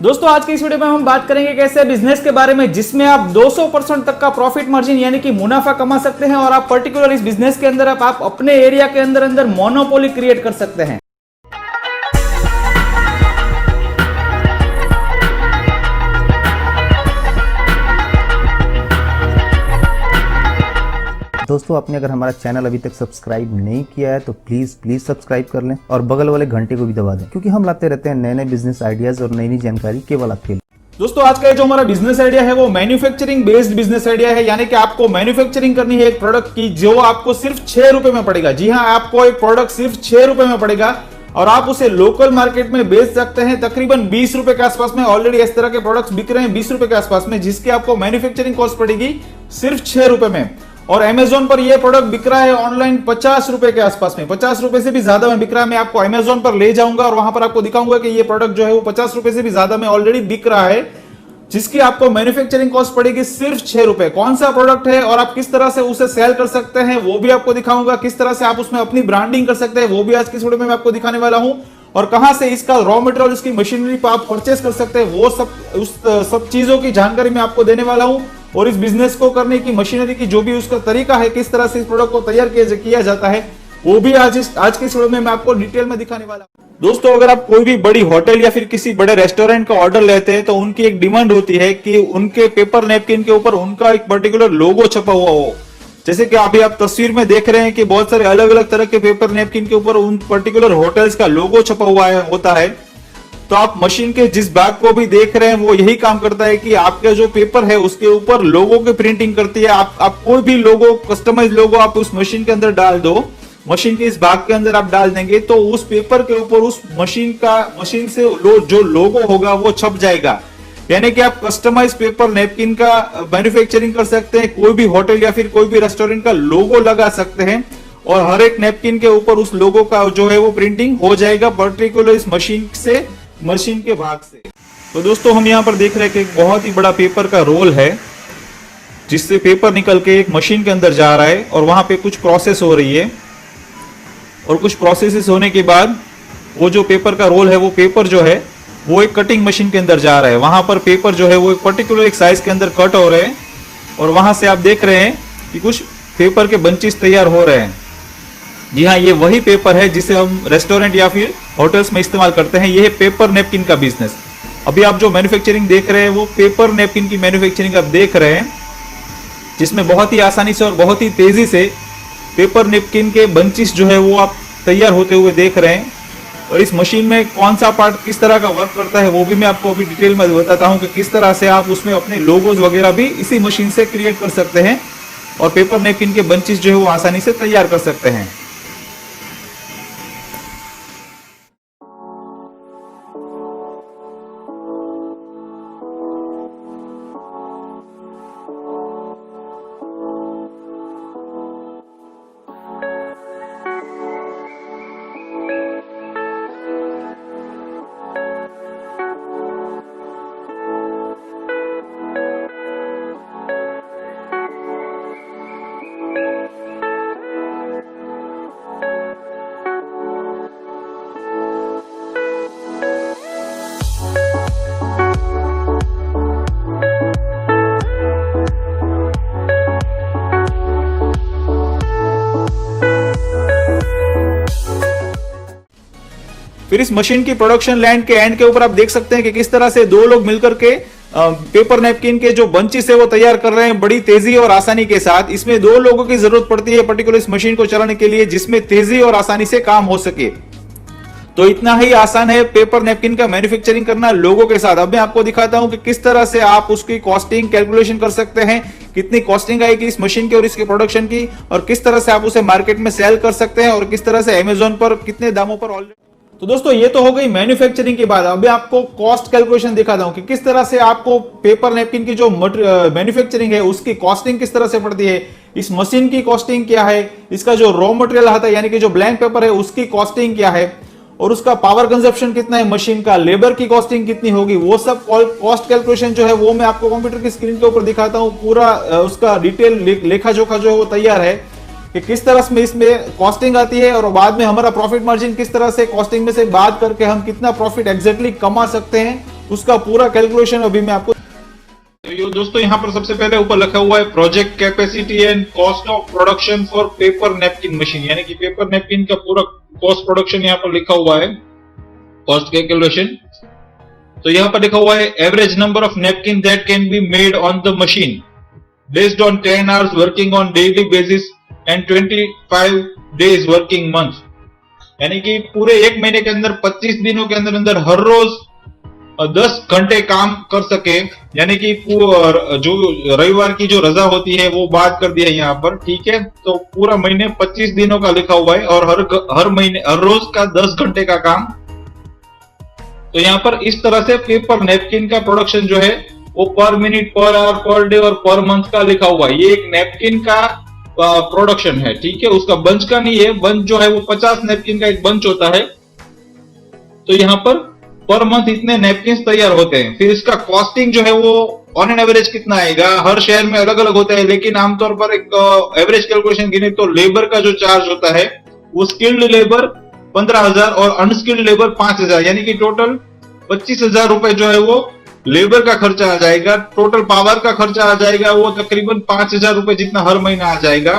दोस्तों आज की इस वीडियो में हम बात करेंगे एक ऐसे बिजनेस के बारे में जिसमें आप 200% तक का प्रॉफिट मार्जिन यानी कि मुनाफा कमा सकते हैं और आप पर्टिकुलर इस बिजनेस के अंदर आप अपने एरिया के अंदर मोनोपोली क्रिएट कर सकते हैं। दोस्तों आपने अगर हमारा चैनल अभी तक सब्सक्राइब नहीं किया है तो प्लीज सब्सक्राइब कर लें और बगल वाले घंटे को भी दबा दें, क्योंकि हम लाते रहते हैं नए नए बिजनेस आइडियाज और नई नई जानकारी केवल आपके लिए। दोस्तों आज का जो हमारा बिजनेस आइडिया है वो मैन्युफैक्चरिंग बेस्ड बिजनेस आइडिया है, यानी कि आपको मैन्युफैक्चरिंग करनी है एक प्रोडक्ट की जो आपको सिर्फ 6 रुपए में पड़ेगा। जी हाँ, आपको एक प्रोडक्ट सिर्फ 6 रुपए में पड़ेगा और आप उसे लोकल मार्केट में बेच सकते हैं तकरीबन 20 रुपए के आसपास में। ऑलरेडी इस तरह के प्रोडक्ट्स बिक रहे हैं 20 रुपए के आसपास में, जिसकी आपको मैन्युफैक्चरिंग कॉस्ट पड़ेगी सिर्फ 6 रुपए में। और अमेजोन पर यह प्रोडक्ट बिक रहा है ऑनलाइन 50 रुपए के आसपास में, 50 रुपए से भी ज्यादा में बिक रहा है। मैं आपको अमेजोन पर ले जाऊंगा और वहां पर आपको दिखाऊंगा कि ये प्रोडक्ट जो है वो 50 रुपए से भी ज्यादा में ऑलरेडी बिक रहा है, जिसकी आपको मैन्युफैक्चरिंग कॉस्ट पड़ेगी सिर्फ 6 रुपए। कौन सा प्रोडक्ट है और आप किस तरह से उसे सेल कर सकते हैं वो भी आपको दिखाऊंगा। किस तरह से आप उसमें अपनी ब्रांडिंग कर सकते हैं वो भी आज की वीडियो में मैं आपको दिखाने वाला हूं। और कहां से इसका रॉ मटेरियल, इसकी मशीनरी आप परचेस कर सकते हैं वो सब चीजों की जानकारी मैं आपको देने वाला हूं। और इस बिजनेस को करने की मशीनरी की जो भी उसका तरीका है, किस तरह से इस प्रोडक्ट को तैयार किया जाता है, वो भी आज की इस वीडियो में मैं आपको डिटेल में दिखाने वाला हूं। दोस्तों अगर आप कोई भी बड़ी होटल या फिर किसी बड़े रेस्टोरेंट का ऑर्डर लेते हैं तो उनकी एक डिमांड होती है कि उनके पेपर नैपकिन के ऊपर उनका एक पर्टिकुलर लोगो छपा हुआ हो। जैसे कि अभी आप तस्वीर में देख रहे हैं कि बहुत सारे अलग अलग तरह के पेपर नैपकिन के ऊपर उन पर्टिकुलर होटल्स का लोगो छपा हुआ होता है। तो आप मशीन के जिस भाग को भी देख रहे हैं वो यही काम करता है कि आपका जो पेपर है उसके ऊपर लोगो की प्रिंटिंग करती है। आप कोई भी लोगो, कस्टमाइज लोगो आप उस मशीन के अंदर डाल दो, मशीन के इस भाग के अंदर आप डाल देंगे तो उस पेपर के ऊपर उस मशीन से जो लोगो होगा वो छप जाएगा। यानी कि आप कस्टमाइज पेपर नैपकिन का मैन्युफैक्चरिंग कर सकते हैं, कोई भी होटल या फिर कोई भी रेस्टोरेंट का लोगो लगा सकते हैं और हर एक नैपकिन के ऊपर उस लोगो का जो है वो प्रिंटिंग हो जाएगा पर्टिकुलर इस मशीन के भाग से। तो दोस्तों हम यहाँ पर देख रहे हैं कि एक बहुत ही बड़ा पेपर का रोल है जिससे पेपर निकल के एक मशीन के अंदर जा रहा है और वहां पे कुछ प्रोसेस हो रही है। और कुछ प्रोसेस होने के बाद वो जो पेपर का रोल है वो पेपर जो है वो एक कटिंग मशीन के अंदर जा रहा है। वहां पर पेपर जो है वो एक पर्टिकुलर एक साइज के अंदर कट हो रहे हैं और वहां से आप देख रहे हैं कि कुछ पेपर के बंचेस तैयार हो रहे हैं। जी हाँ, ये वही पेपर है जिसे हम रेस्टोरेंट या फिर होटल्स में इस्तेमाल करते हैं। ये है पेपर नैपकिन का बिजनेस। अभी आप जो मैन्युफैक्चरिंग देख रहे हैं वो पेपर नैपकिन की मैन्युफैक्चरिंग आप देख रहे हैं, जिसमें बहुत ही आसानी से और बहुत ही तेजी से पेपर नैपकिन के बंचेस जो है वो आप तैयार होते हुए देख रहे हैं। और इस मशीन में कौन सा पार्ट किस तरह का वर्क करता है वो भी मैं आपको अभी डिटेल में बताता हूँ कि किस तरह से आप उसमें अपने लोगोज वगैरह भी इसी मशीन से क्रिएट कर सकते हैं और पेपर नैपकिन के बंचेस जो है वो आसानी से तैयार कर सकते हैं। फिर इस मशीन की प्रोडक्शन लाइन के एंड के ऊपर आप देख सकते हैं कि किस तरह से दो लोग मिलकर के पेपर नैपकिन के जो बंचेस है वो तैयार कर रहे हैं बड़ी तेजी और आसानी के साथ। इसमें 2 लोगों की जरूरत पड़ती है पर्टिकुलर इस मशीन को चलाने के लिए, जिसमें तेजी और आसानी से काम हो सके। तो इतना ही आसान है पेपर नैपकिन का मैन्युफैक्चरिंग करना लोगों के साथ। अब मैं आपको दिखाता हूं कि किस तरह से आप उसकी कॉस्टिंग कैलकुलेशन कर सकते हैं, कितनी कॉस्टिंग आएगी इस मशीन की और इसके प्रोडक्शन की, और किस तरह से आप उसे मार्केट में सेल कर सकते हैं और किस तरह से अमेजोन पर कितने दामों पर ऑलरेडी। तो दोस्तों ये तो हो गई मैन्युफैक्चरिंग की बात। अभी आपको कॉस्ट कैलकुलेशन दिखाता हूं कि किस तरह से आपको पेपर नैपकिन की जो मैन्युफैक्चरिंग है उसकी कॉस्टिंग किस तरह से पड़ती है, इस मशीन की कॉस्टिंग क्या है, इसका जो रॉ मटेरियल आता है यानी कि जो ब्लैंक पेपर है उसकी कॉस्टिंग क्या है, और उसका पावर कंजप्शन कितना है मशीन का, लेबर की कॉस्टिंग कितनी होगी, वो सब कॉस्ट कैलकुलेशन जो है वो मैं आपको कंप्यूटर की स्क्रीन के ऊपर दिखाता हूं। पूरा उसका डिटेल लेखा जोखा जो है वो तैयार है कि किस तरह से इसमें कॉस्टिंग आती है और बाद में हमारा प्रॉफिट मार्जिन किस तरह से कॉस्टिंग में से बात करके हम कितना प्रॉफिट एग्जैक्टली कमा सकते हैं उसका पूरा कैलकुलेशन अभी मैं आपको दोस्तों यहाँ पर सबसे पहले ऊपर लिखा हुआ है project capacity and cost of production for paper napkin machine, यानी कि पेपर नैपकिन का पूरा कॉस्ट प्रोडक्शन यहाँ पर लिखा हुआ है, कॉस्ट कैलकुलेशन। तो यहाँ पर लिखा हुआ है average number of napkin that can be made on the machine based on 10 hours working on daily basis and 25 days working month, यानी कि पूरे एक महीने के अंदर 25 दिनों के अंदर अंदर हर रोज 10 घंटे काम कर सके, यानी कि जो रविवार की जो रजा होती है वो बात कर दिया यहाँ पर, ठीक है। तो पूरा महीने 25 दिनों का लिखा हुआ है और हर महीने हर रोज का 10 घंटे का काम। तो यहाँ पर इस तरह से पेपर नैपकिन का प्रोडक्शन जो है वो पर minute, per hour, per day और पर मंथ का लिखा हुआ है। ये एक नैपकिन का प्रोडक्शन है, ठीक है, उसका बंच का नहीं है। बंच जो है वो 50 नैपकिन का एक बंच होता है। तो यहाँ पर मंथ इतने नैपकिन तैयार होते हैं। फिर इसका कॉस्टिंग जो है वो ऑन एन एवरेज कितना आएगा, हर शहर में अलग अलग होता है, लेकिन आमतौर पर एक एवरेज कैलकुलेशन गिने तो लेबर का जो चार्ज होता है वो स्किल्ड लेबर 15,000 और अनस्किल्ड लेबर 5,000, यानी कि टोटल 25,000 रुपए जो है वो लेबर का खर्चा आ जाएगा। टोटल पावर का खर्चा आ जाएगा वो तकरीबन 5,000 रुपए जितना हर महीना आ जाएगा।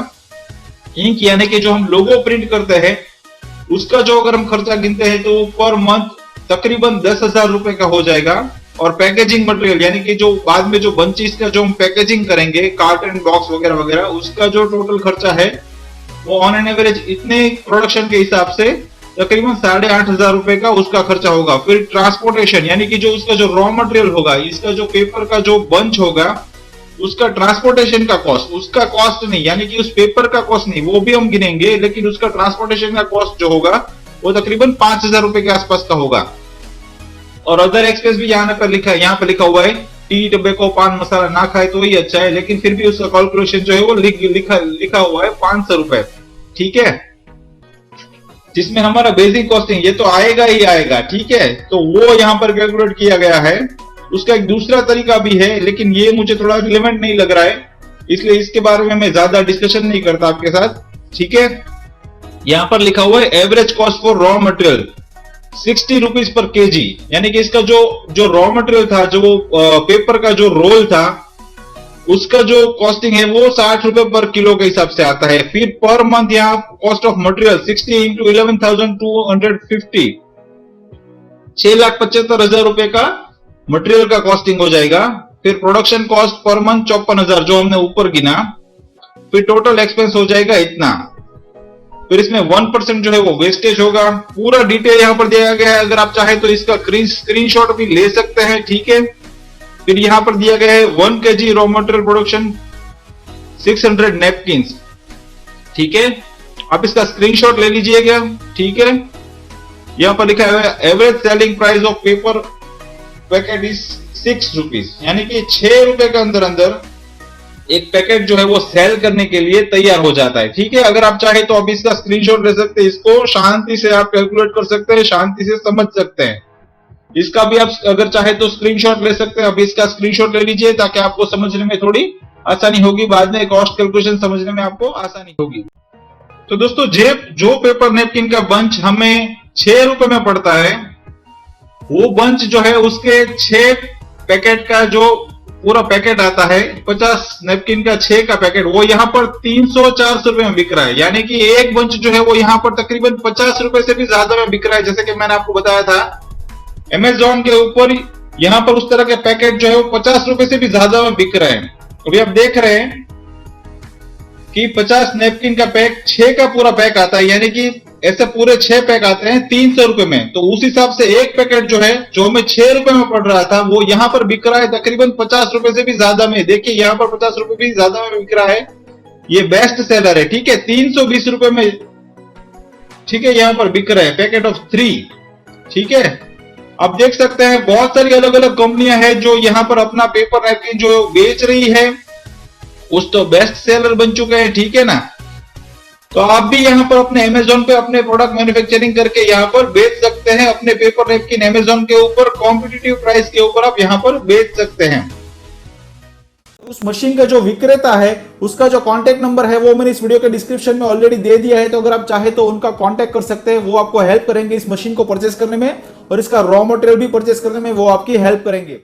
इंक यानी कि जो हम लोगो प्रिंट करते हैं उसका जो अगर हम खर्चा गिनते हैं तो पर मंथ तकरीबन 10,000 रुपए का हो जाएगा। और पैकेजिंग मटेरियल यानी कि जो बाद में जो बंचेस का जो हम पैकेजिंग करेंगे, कार्टन बॉक्स वगैरह वगैरह, उसका जो टोटल खर्चा है वो ऑन एन एवरेज इतने प्रोडक्शन के हिसाब से तकरीबन 8,500 रुपए का उसका खर्चा होगा। फिर ट्रांसपोर्टेशन यानी कि जो उसका जो रॉ मटेरियल होगा, इसका जो पेपर का जो बंच होगा उसका ट्रांसपोर्टेशन का कॉस्ट, उसका कॉस्ट नहीं, यानी कि उस पेपर का कॉस्ट नहीं, वो भी हम गिनेंगे, लेकिन उसका ट्रांसपोर्टेशन का कॉस्ट जो होगा वो तकरीबन 5,000 रुपए के आसपास का होगा। और अदर एक्सपेंस भी यहाँ पर लिखा हुआ है टी, टबैको, पान मसाला ना खाए तो ही अच्छा है, लेकिन फिर भी उसका कैलकुलेशन जो है वो लिखा हुआ है 500 रुपए, ठीक है, जिसमें हमारा बेसिक कॉस्टिंग ये तो आएगा ही आएगा, ठीक है। तो वो यहाँ पर कैलकुलेट किया गया है। उसका एक दूसरा तरीका भी है, लेकिन ये मुझे थोड़ा रिलेवेंट नहीं लग रहा है, इसलिए इसके बारे में मैं ज्यादा डिस्कशन नहीं करता आपके साथ, ठीक है। यहाँ पर लिखा हुआ है average cost for raw material 60 rupees per KG, यानी कि इसका जो रॉ मटेरियल था, जो पेपर का जो रोल था, उसका जो कॉस्टिंग है वो 60 रुपए पर किलो के हिसाब से आता है। फिर पर मंथ यहाँ कॉस्ट ऑफ मटेरियल 60 इंटू 11,250, 6,75,000 रुपए का मटेरियल का कॉस्टिंग हो जाएगा। फिर प्रोडक्शन कॉस्ट पर मंथ 54,000 जो हमने ऊपर गिना। फिर टोटल एक्सपेंस हो जाएगा इतना। फिर इसमें 1% जो है वो वेस्टेज होगा। पूरा डिटेल यहाँ पर दिया गया है, अगर आप चाहे तो इसका स्क्रीनशॉट भी ले सकते हैं, ठीक है। फिर यहाँ पर दिया गया है 1 kg raw material production 600 napkins, ठीक है, आप इसका स्क्रीनशॉट ले लीजिएगा, ठीक है। यहाँ पर लिखा है average selling price of paper packet is 6 rupees, यानी कि 6 रुपए के अंदर अंदर एक पैकेट जो है वो सेल करने के लिए तैयार हो जाता है, ठीक है। अगर आप चाहे तो अब इसका स्क्रीनशॉट ले सकते हैं, इसको शांति से आप कैलकुलेट कर सकते हैं, शांति से समझ सकते हैं। इसका भी आप अगर चाहे तो स्क्रीनशॉट ले सकते हैं। अब इसका स्क्रीनशॉट ले लीजिए ताकि आपको समझने में थोड़ी आसानी होगी, बाद में कॉस्ट कैलकुलेशन समझने में आपको आसानी होगी। तो दोस्तों जो पेपर नैपकिन का बंच हमें 6 रुपए में पड़ता है, वो बंच जो है उसके 6 पैकेट का जो पूरा पैकेट आता है, 50 नैपकिन का 6 का पैकेट, वो यहाँ पर 300-400 रुपए में बिक रहा है, यानी कि एक बंच जो है वो यहाँ पर तकरीबन 50 रुपए से भी ज्यादा में बिक रहा है। जैसे कि मैंने आपको बताया था अमेज़न के ऊपर यहाँ पर उस तरह के पैकेट जो है वो 50 रुपए से भी ज्यादा में बिक रहे हैं। अभी आप देख रहे हैं कि 50 नैपकिन का पैक 6 का पूरा पैक आता है, यानी कि ऐसे पूरे 6 पैक आते हैं 300 रुपए में। तो उस हिसाब से एक पैकेट जो है जो हमें 6 रुपए में पड़ रहा था वो यहाँ पर बिक रहा है तकरीबन 50 रुपए से भी ज्यादा में। देखिए यहाँ पर 50 रुपए भी ज्यादा में बिक रहा है, ये बेस्ट सेलर है, ठीक है। 320 रुपए में, ठीक है, यहाँ पर बिक रहा है पैकेट ऑफ 3, ठीक है। आप देख सकते हैं बहुत सारी अलग अलग कंपनियां हैं जो यहाँ पर अपना पेपर नैपकिन जो बेच रही है, कुछ तो बेस्ट सेलर बन चुके हैं, ठीक है ना। तो आप भी यहाँ पर अपने अमेज़न पे अपने प्रोडक्ट मैन्युफैक्चरिंग करके यहाँ पर बेच सकते हैं। अपने पेपर नैपकिन अमेज़न के ऊपर कॉम्पिटिटिव प्राइस के ऊपर आप यहाँ पर बेच सकते हैं। उस मशीन का जो विक्रेता है उसका जो कांटेक्ट नंबर है वो मैंने इस वीडियो के डिस्क्रिप्शन में ऑलरेडी दे दिया है, तो अगर आप चाहे तो उनका कांटेक्ट कर सकते हैं। वो आपको हेल्प करेंगे इस मशीन को परचेस करने में और इसका रॉ मटेरियल भी परचेस करने में वो आपकी हेल्प करेंगे।